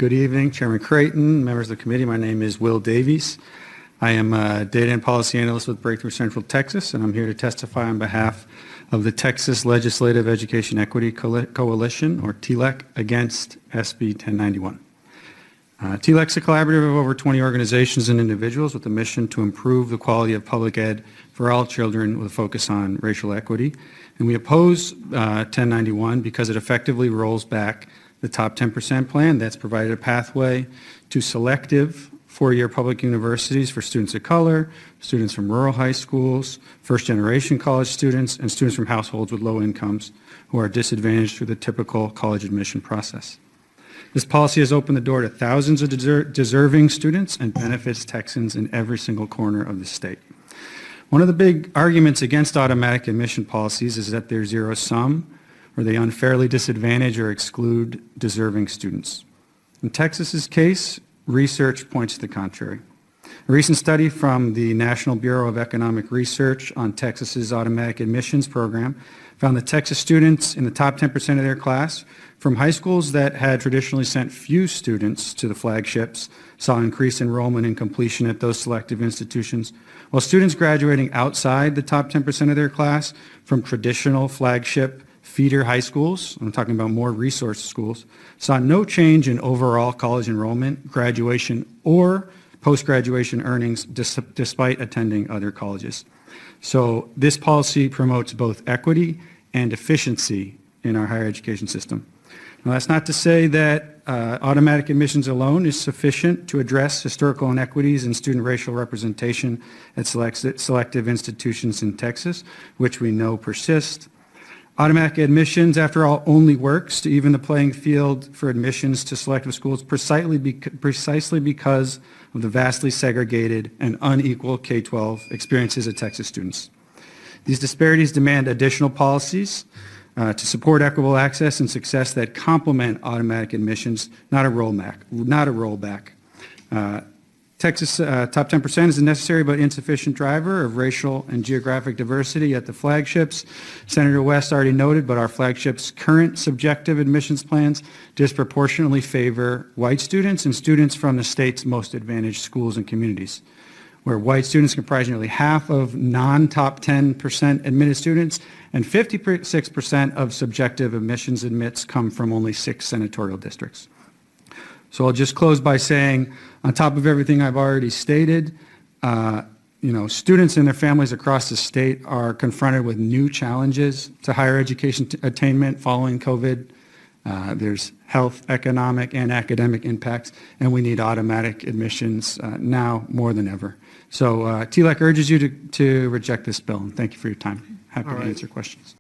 Good evening, Chairman Creighton, members of the committee. My name is Will Davies. I am a data and policy analyst with Breakthrough Central Texas, and I'm here to testify on behalf of the Texas Legislative Education Equity Coalition, or TLEEC, against SB 1091. TLEEC is a collaborative of over 20 organizations and individuals with a mission to improve the quality of public ed for all children with a focus on racial equity. And we oppose 1091 because it effectively rolls back the top 10% plan that's provided a pathway to selective four-year public universities for students of color, students from rural high schools, first-generation college students, and students from households with low incomes who are disadvantaged through the typical college admission process. This policy has opened the door to thousands of deserving students and benefits Texans in every single corner of the state. One of the big arguments against automatic admission policies is that they're zero-sum, or they unfairly disadvantage or exclude deserving students. In Texas's case, research points to the contrary. A recent study from the National Bureau of Economic Research on Texas's automatic admissions program found that Texas students in the top 10% of their class from high schools that had traditionally sent few students to the flagships saw increased enrollment and completion at those selective institutions, while students graduating outside the top 10% of their class from traditional flagship feeder high schools, I'm talking about more resource schools, saw no change in overall college enrollment, graduation, or post-graduation earnings despite attending other colleges. So this policy promotes both equity and efficiency in our higher education system. Now, that's not to say that automatic admissions alone is sufficient to address historical inequities in student racial representation at selective institutions in Texas, which we know persist. Automatic admissions, after all, only works to even the playing field for admissions to selective schools precisely because of the vastly segregated and unequal K-12 experiences of Texas students. These disparities demand additional policies to support equitable access and success that complement automatic admissions, not a rollback. Texas top 10% is a necessary but insufficient driver of racial and geographic diversity at the flagships. Senator West already noted, but our flagships' current subjective admissions plans disproportionately favor white students and students from the state's most advantaged schools and communities, where white students comprise nearly half of non-top 10% admitted students, and 56% of subjective admissions admits come from only 6 senatorial districts. So I'll just close by saying, on top of everything I've already stated, students and their families across the state are confronted with new challenges to higher education attainment following COVID. There's health, economic, and academic impacts, and we need automatic admissions now more than ever. So TLEEC urges you to reject this bill, and thank you for your time. Happy to answer questions.